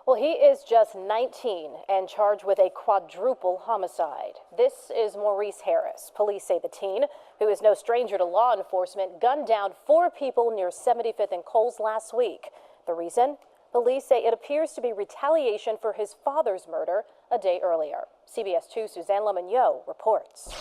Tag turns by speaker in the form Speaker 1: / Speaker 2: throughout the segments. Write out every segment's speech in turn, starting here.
Speaker 1: Well, he is just 19 and charged with a quadruple homicide. This is Maurice Harris. Police say the teen, who is no stranger to law enforcement, gunned down 4 people near 75th and Coles last week. The reason? Police say it appears to be retaliation for his father's murder a day earlier. CBS 2's Suzanne Lemonniot reports.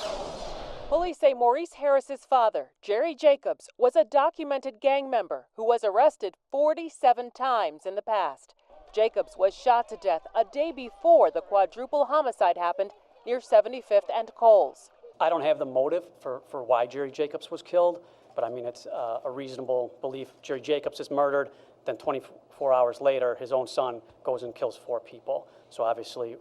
Speaker 2: Police say Maurice Harris's father, Jerry Jacobs, was a documented gang member who was arrested 47 times in the past. Jacobs was shot to death a day before the quadruple homicide happened near 75th and Coles.
Speaker 3: I don't have the motive for why Jerry Jacobs was killed, but I mean, it's a reasonable belief. Jerry Jacobs is murdered, then 24 hours later, his own son goes and kills 4 people. So obviously,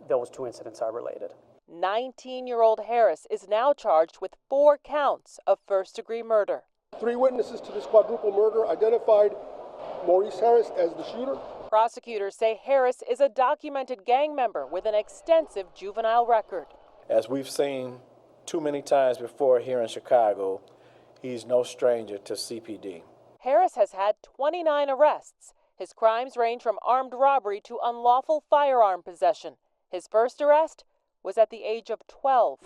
Speaker 3: those 2 incidents are related.
Speaker 2: 19-year-old Harris is now charged with 4 counts of first-degree murder.
Speaker 4: 3 witnesses to this quadruple murder identified Maurice Harris as the shooter.
Speaker 2: Prosecutors say Harris is a documented gang member with an extensive juvenile record.
Speaker 5: As we've seen too many times before here in Chicago, he's no stranger to CPD.
Speaker 2: Harris has had 29 arrests. His crimes range from armed robbery to unlawful firearm possession. His first arrest was at the age of 12.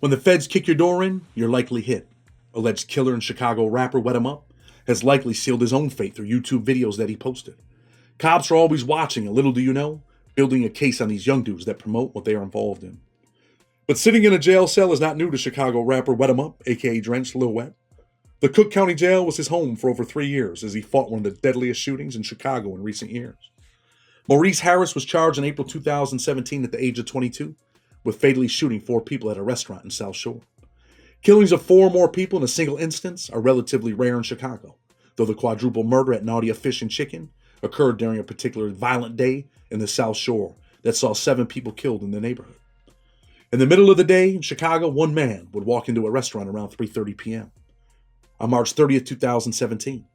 Speaker 6: When the feds kick your door in, you're likely hit. Alleged killer and Chicago rapper Wet 'em Up has likely sealed his own fate through YouTube videos that he posted. Cops are always watching, and little do you know, building a case on these young dudes that promote what they are involved in. But sitting in a jail cell is not new to Chicago rapper Wet 'em Up, aka Drenched Lil Wet. The Cook County Jail was his home for over 3 years as he fought one of the deadliest shootings in Chicago in recent years. Maurice Harris was charged in April 2017 at the age of 22 with fatally shooting 4 people at a restaurant in South Shore. Killings of 4 or more people in a single instance are relatively rare in Chicago, though the quadruple murder at Nadia Fish and Chicken occurred during a particularly violent day in the South Shore that saw 7 people killed in the neighborhood. In the middle of the day in Chicago, one man would walk into a restaurant around 3:30 p.m. On March 30th, 2017,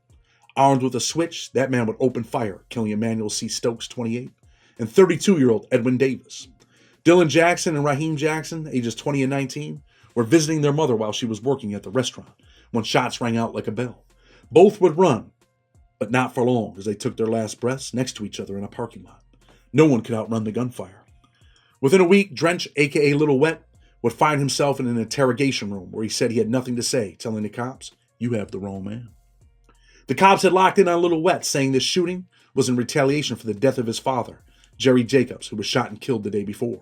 Speaker 6: armed with a switch, that man would open fire, killing Emmanuel C. Stokes, 28, and 32-year-old Edwin Davis. Dylan Jackson and Raheem Jackson, ages 20 and 19, were visiting their mother while she was working at the restaurant when shots rang out like a bell. Both would run, but not for long, as they took their last breaths next to each other in a parking lot. No one could outrun the gunfire. Within a week, Drench, aka Lil Wet, would find himself in an interrogation room where he said he had nothing to say, telling the cops, "You have the wrong man." The cops had locked in on Lil Wet, saying this shooting was in retaliation for the death of his father, Jerry Jacobs, who was shot and killed the day before.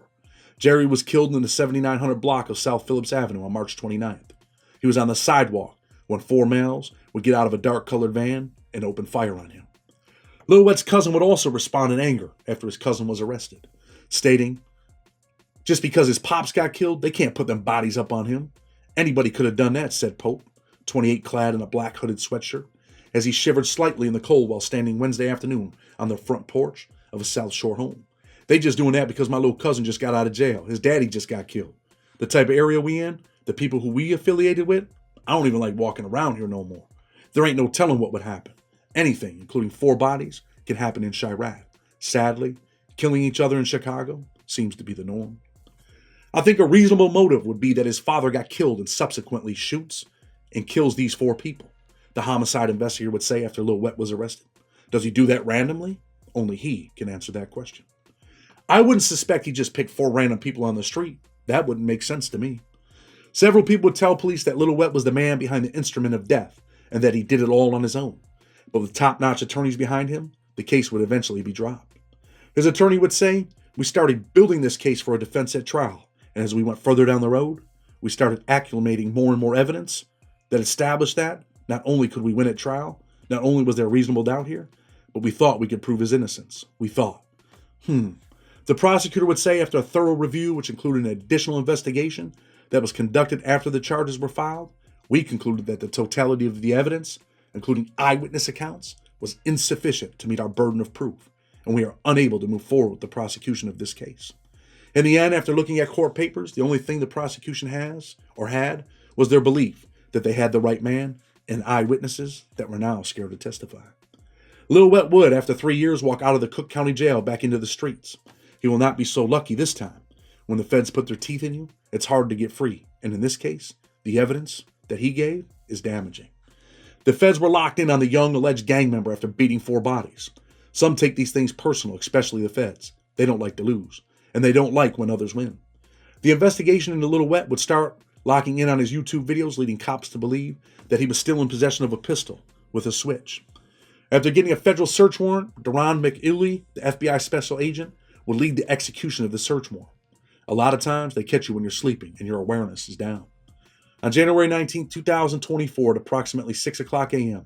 Speaker 6: Jerry was killed in the 7900 block of South Phillips Avenue on March 29th. He was on the sidewalk when 4 males would get out of a dark-colored van and open fire on him. Lil Wet's cousin would also respond in anger after his cousin was arrested, stating, "Just because his pops got killed, they can't put them bodies up on him. Anybody could have done that," said Pope, 28 clad in a black hooded sweatshirt, as he shivered slightly in the cold while standing Wednesday afternoon on the front porch of a South Shore home. "They just doing that because my little cousin just got out of jail. His daddy just got killed. The type of area we in, the people who we affiliated with, I don't even like walking around here no more. There ain't no telling what would happen. Anything, including 4 bodies, can happen in Chirac. Sadly, killing each other in Chicago seems to be the norm." I think a reasonable motive would be that his father got killed and subsequently shoots and kills these 4 people, the homicide investigator would say after Lil Wet was arrested. Does he do that randomly? Only he can answer that question. I wouldn't suspect he just picked 4 random people on the street. That wouldn't make sense to me. Several people would tell police that Lil Wet was the man behind the instrument of death and that he did it all on his own. But with top-notch attorneys behind him, the case would eventually be dropped. His attorney would say, "We started building this case for a defense at trial, and as we went further down the road, we started accumulating more and more evidence that established that not only could we win at trial, not only was there reasonable doubt here, but we thought we could prove his innocence. We thought. The prosecutor would say after a thorough review, which included an additional investigation that was conducted after the charges were filed, we concluded that the totality of the evidence, including eyewitness accounts, was insufficient to meet our burden of proof, and we are unable to move forward with the prosecution of this case. In the end, after looking at court papers, the only thing the prosecution has, or had, was their belief that they had the right man and eyewitnesses that were now scared to testify. Lil Wet would, after 3 years, walk out of the Cook County Jail back into the streets. He will not be so lucky this time. When the feds put their teeth in you, it's hard to get free. And in this case, the evidence that he gave is damaging. The feds were locked in on the young alleged gang member after beating 4 bodies. Some take these things personal, especially the feds. They don't like to lose, and they don't like when others win. The investigation into Lil Wet would start locking in on his YouTube videos, leading cops to believe that he was still in possession of a pistol with a switch. After getting a federal search warrant, Deron McElwee, the FBI special agent, would lead the execution of the search warrant. A lot of times, they catch you when you're sleeping and your awareness is down. On January 19, 2024, at approximately 6 o'clock a.m.,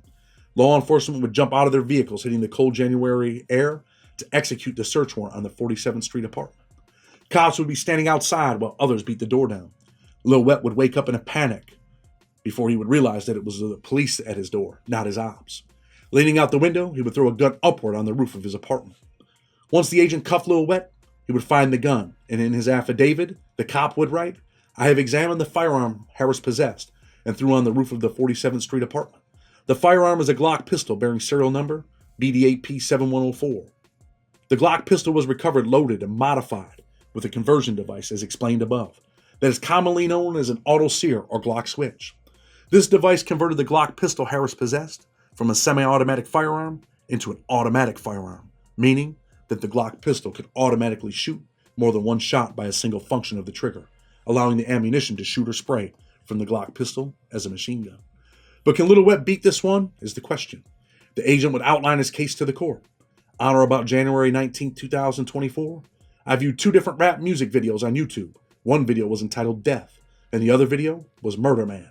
Speaker 6: law enforcement would jump out of their vehicles, hitting the cold January air, to execute the search warrant on the 47th Street apartment. Cops would be standing outside while others beat the door down. Lil Wet would wake up in a panic before he would realize that it was the police at his door, not his ops. Leaning out the window, he would throw a gun upward on the roof of his apartment. Once the agent cuffed Lil Wet, he would find the gun, and in his affidavit, the cop would write, "I have examined the firearm Harris possessed and threw on the roof of the 47th Street apartment. The firearm is a Glock pistol bearing serial number BD8P7104. The Glock pistol was recovered loaded and modified with a conversion device as explained above, that is commonly known as an auto-sear or Glock switch. This device converted the Glock pistol Harris possessed from a semi-automatic firearm into an automatic firearm, meaning that the Glock pistol could automatically shoot more than one shot by a single function of the trigger, allowing the ammunition to shoot or spray from the Glock pistol as a machine gun. But can Lil Wet beat this one, is the question. The agent would outline his case to the court. On or about January 19, 2024, I viewed 2 different rap music videos on YouTube. One video was entitled Death, and the other video was Murder Man.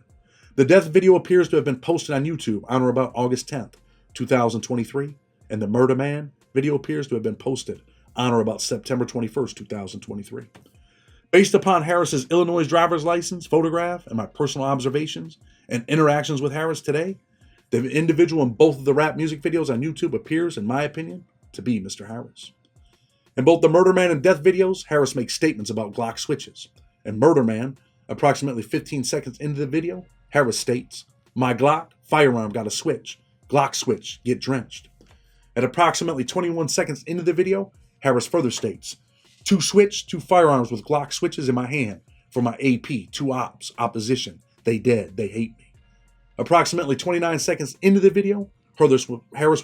Speaker 6: The Death video appears to have been posted on YouTube on or about August 10th, 2023, and the Murder Man video appears to have been posted on or about September 21st, 2023. Based upon Harris's Illinois driver's license, photograph, and my personal observations and interactions with Harris today, the individual in both of the rap music videos on YouTube appears, in my opinion, to be Mr. Harris. In both the Murder Man and Death videos, Harris makes statements about Glock switches. In Murder Man, approximately 15 seconds into the video, Harris states, "My Glock firearm got a switch. Glock switch, get drenched." At approximately 21 seconds into the video, Harris further states, "2 switch, 2 firearms with Glock switches in my hand for my AP, 2 ops, opposition. They dead, they hate me." Approximately 29 seconds into the video, Harris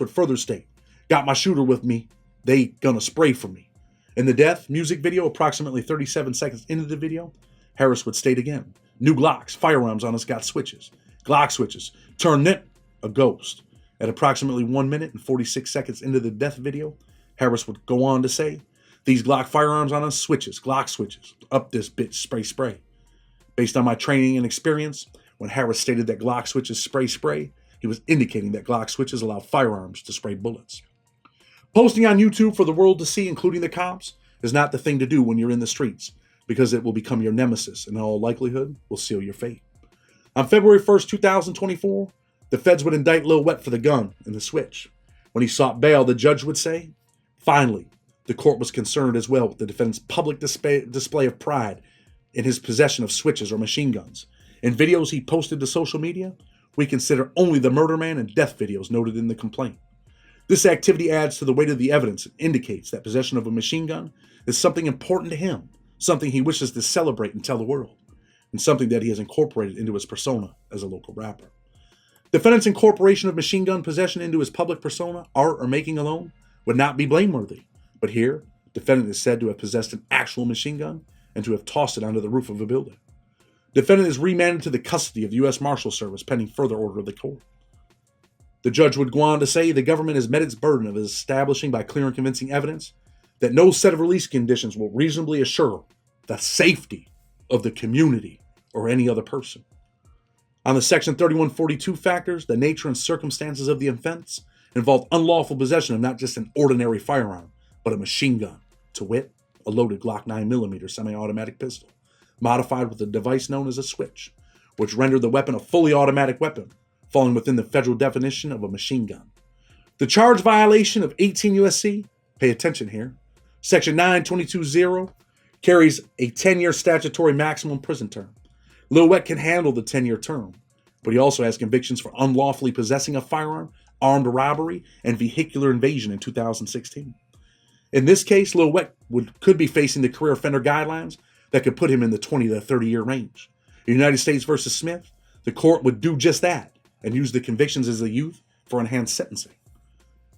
Speaker 6: would further state, "Got my shooter with me. They gonna spray for me." In the Death music video, approximately 37 seconds into the video, Harris would state again, "New Glocks, firearms on us got switches. Glock switches. Turn them a ghost." At approximately 1 minute and 46 seconds into the Death video, Harris would go on to say, "These Glock firearms on us switches, Glock switches. Up this bitch, spray, spray." Based on my training and experience, when Harris stated that Glock switches spray, spray, he was indicating that Glock switches allow firearms to spray bullets. Posting on YouTube for the world to see, including the cops, is not the thing to do when you're in the streets, because it will become your nemesis and in all likelihood will seal your fate. On February 1st, 2024, the feds would indict Lil Wet for the gun and the switch. When he sought bail, the judge would say, "Finally, the court was concerned as well with the defendant's public display of pride in his possession of switches or machine guns. In videos he posted to social media, we consider only the Murder Man and Death videos noted in the complaint. This activity adds to the weight of the evidence and indicates that possession of a machine gun is something important to him, something he wishes to celebrate and tell the world, and something that he has incorporated into his persona as a local rapper. Defendant's incorporation of machine gun possession into his public persona, art, or making alone would not be blameworthy. But here, defendant is said to have possessed an actual machine gun and to have tossed it onto the roof of a building. Defendant is remanded to the custody of the U.S. Marshal Service pending further order of the court. The judge would go on to say the government has met its burden of establishing by clear and convincing evidence that no set of release conditions will reasonably assure the safety of the community or any other person. On the Section 3142 factors, the nature and circumstances of the offense involved unlawful possession of not just an ordinary firearm, but a machine gun, to wit, a loaded Glock 9mm semi-automatic pistol, modified with a device known as a switch, which rendered the weapon a fully automatic weapon, falling within the federal definition of a machine gun. The charge violation of 18 U.S.C., pay attention here, Section 9220 carries a 10-year statutory maximum prison term. Lil Wet can handle the 10-year term, but he also has convictions for unlawfully possessing a firearm, armed robbery, and vehicular invasion in 2016. In this case, Lil Wet could be facing the career offender guidelines that could put him in the 20 to 30-year range. In United States versus Smith, the court would do just that and use the convictions as a youth for enhanced sentencing.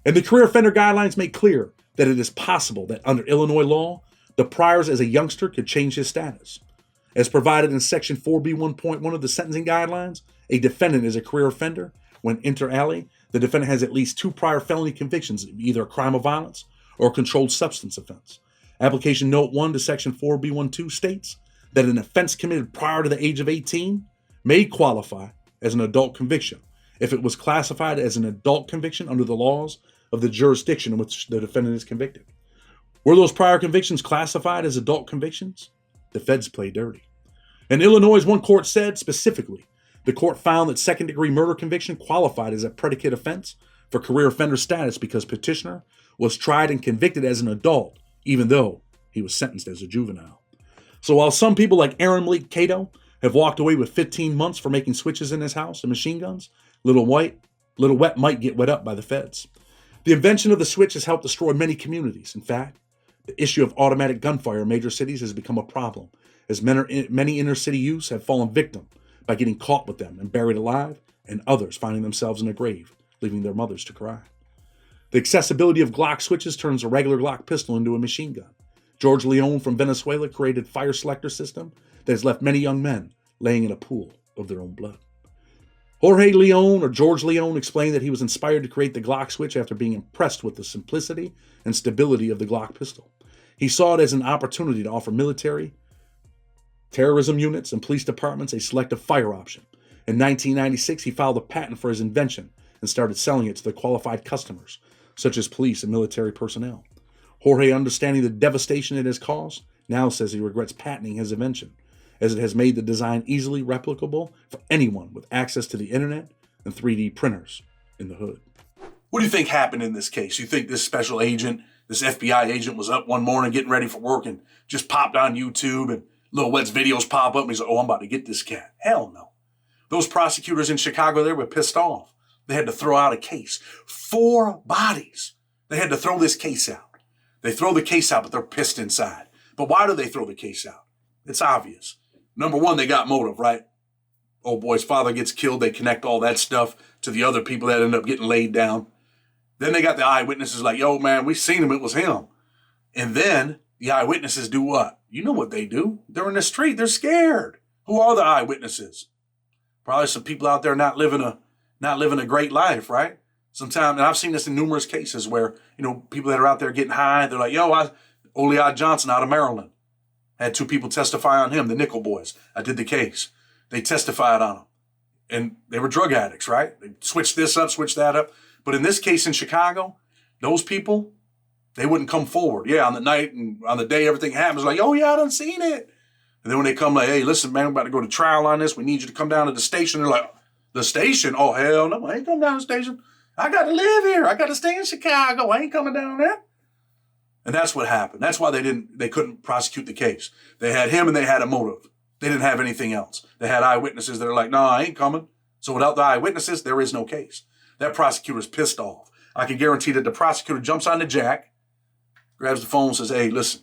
Speaker 6: And the career offender guidelines make clear that it is possible that under Illinois law, the priors as a youngster could change his status. As provided in Section 4B1.1 of the sentencing guidelines, a defendant is a career offender when inter alia, the defendant has at least 2 prior felony convictions of either a crime of violence or a controlled substance offense. Application Note 1 to Section 4B12 states that an offense committed prior to the age of 18 may qualify as an adult conviction if it was classified as an adult conviction under the laws of the jurisdiction in which the defendant is convicted. Were those prior convictions classified as adult convictions? The feds play dirty. In Illinois, one court said specifically, the court found that second-degree murder conviction qualified as a predicate offense for career offender status because petitioner was tried and convicted as an adult, even though he was sentenced as a juvenile. So while some people like Aaron Malik Cato have walked away with 15 months for making switches in his house and machine guns, Lil Wet might get wet up by the feds. The invention of the switch has helped destroy many communities. In fact, the issue of automatic gunfire in major cities has become a problem, as many inner-city youths have fallen victim by getting caught with them and buried alive, and others finding themselves in a grave, leaving their mothers to cry. The accessibility of Glock switches turns a regular Glock pistol into a machine gun. George Leone from Venezuela created a fire selector system that has left many young men laying in a pool of their own blood. Jorge Leone, or George Leone, explained that he was inspired to create the Glock switch after being impressed with the simplicity and stability of the Glock pistol. He saw it as an opportunity to offer military, terrorism units, and police departments a selective fire option. In 1996, he filed a patent for his invention and started selling it to the qualified customers, such as police and military personnel. Jorge, understanding the devastation it has caused, now says he regrets patenting his invention, as it has made the design easily replicable for anyone with access to the internet and 3D printers in the hood. What do you think happened in this case? You think this special agent, this FBI agent, was up one morning getting ready for work and just popped on YouTube and Lil Wet's videos pop up and he's like, oh, I'm about to get this cat? Hell no. Those prosecutors in Chicago, they were pissed off. They had to throw out a case. 4 bodies. They had to throw this case out. They throw the case out, but they're pissed inside. But why do they throw the case out? It's obvious. Number one, they got motive, right? Old boy's father gets killed. They connect all that stuff to the other people that end up getting laid down. Then they got the eyewitnesses like, yo, man, we seen him. It was him. And then the eyewitnesses do what? You know what they do. They're in the street. They're scared. Who are the eyewitnesses? Probably some people out there not living a great life, right? Sometimes, and I've seen this in numerous cases where, people that are out there getting high, they're like, yo, Olead Johnson out of Maryland. Had 2 people testify on him, the Nickel Boys. I did the case. They testified on him. And they were drug addicts, right? They switched this up, switched that up. But in this case in Chicago, those people, they wouldn't come forward. Yeah, on the night and on the day everything happens, like, oh, yeah, I done seen it. And then when they come like, hey, listen, man, we're about to go to trial on this. We need you to come down to the station. They're like, the station? Oh, hell no, I ain't coming down to the station. I got to live here. I got to stay in Chicago. I ain't coming down there. And that's what happened. That's why they couldn't prosecute the case. They had him and they had a motive. They didn't have anything else. They had eyewitnesses that are like, no, I ain't coming. So without the eyewitnesses, there is no case. That prosecutor's pissed off. I can guarantee that the prosecutor jumps on the jack, grabs the phone and says, hey, listen,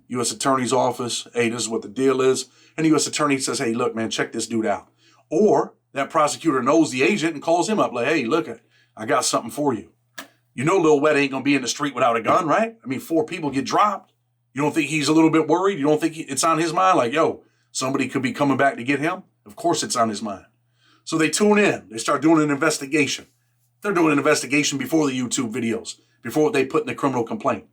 Speaker 6: U.S. Attorney's Office, hey, this is what the deal is. And the U.S. Attorney says, hey, look, man, check this dude out. Or that prosecutor knows the agent and calls him up like, hey, look, I got something for you. You know Lil Wet ain't going to be in the street without a gun, right? I mean, 4 people get dropped. You don't think he's a little bit worried? You don't think it's on his mind? Like, yo, somebody could be coming back to get him? Of course it's on his mind. So they tune in. They start doing an investigation. They're doing an investigation before the YouTube videos, before what they put in the criminal complaint.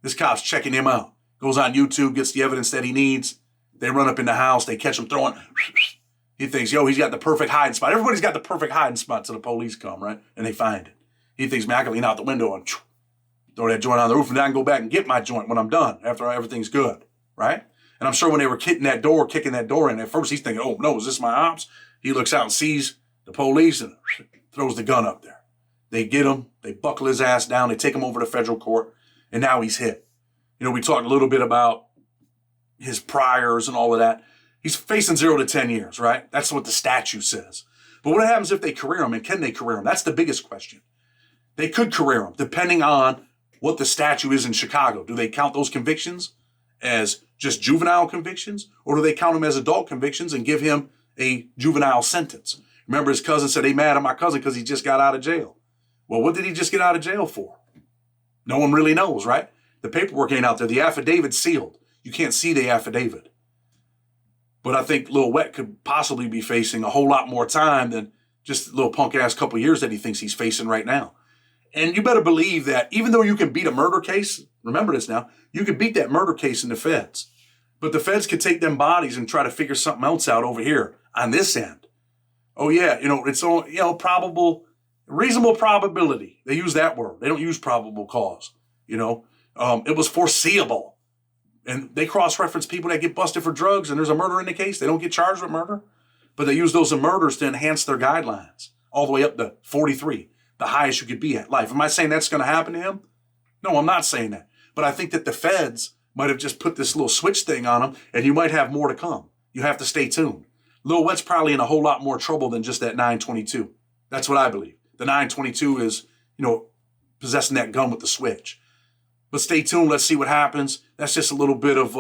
Speaker 6: This cop's checking him out. Goes on YouTube, gets the evidence that he needs. They run up in the house. They catch him throwing. He thinks, yo, he's got the perfect hiding spot. Everybody's got the perfect hiding spot till the police come, right? And they find it. He thinks, man, I can lean out the window and throw that joint on the roof, and then I can go back and get my joint when I'm done, after everything's good, right? And I'm sure when they were kicking that door in, at first he's thinking, oh, no, is this my ops? He looks out and sees the police and throws the gun up there. They get him. They buckle his ass down. They take him over to federal court, and now he's hit. We talked a little bit about his priors and all of that. He's facing 0 to 10 years, right? That's what the statute says. But what happens if they career him, and can they career him? That's the biggest question. They could career him, depending on what the statute is in Chicago. Do they count those convictions as just juvenile convictions, or do they count them as adult convictions and give him a juvenile sentence? Remember, his cousin said they mad at my cousin because he just got out of jail. Well, what did he just get out of jail for? No one really knows, right? The paperwork ain't out there. The affidavit's sealed. You can't see the affidavit. But I think Lil Wet could possibly be facing a whole lot more time than just a little punk-ass couple years that he thinks he's facing right now. And you better believe that even though you can beat a murder case, remember this now, you can beat that murder case in the feds. But the feds could take them bodies and try to figure something else out over here on this end. Oh, yeah, it's all, probable, reasonable probability. They use that word. They don't use probable cause, It was foreseeable. And they cross-reference people that get busted for drugs and there's a murder in the case. They don't get charged with murder. But they use those murders to enhance their guidelines all the way up to 43, the highest you could be at life. Am I saying that's going to happen to him? No, I'm not saying that. But I think that the feds might have just put this little switch thing on him and you might have more to come. You have to stay tuned. Lil Wet's probably in a whole lot more trouble than just that 922. That's what I believe. The 922 is, possessing that gun with the switch. But stay tuned. Let's see what happens. That's just a little bit of,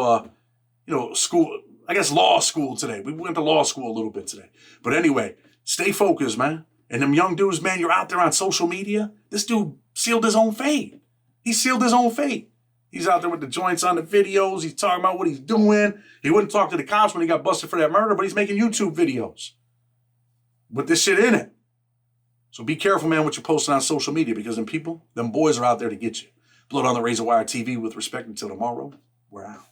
Speaker 6: school, I guess law school today. We went to law school a little bit today. But anyway, stay focused, man. And them young dudes, man, you're out there on social media. This dude sealed his own fate. He sealed his own fate. He's out there with the joints on the videos. He's talking about what he's doing. He wouldn't talk to the cops when he got busted for that murder, but he's making YouTube videos with this shit in it. So be careful, man, what you're posting on social media because them boys are out there to get you. Blood on the Razor Wire TV with respect until tomorrow. We're out.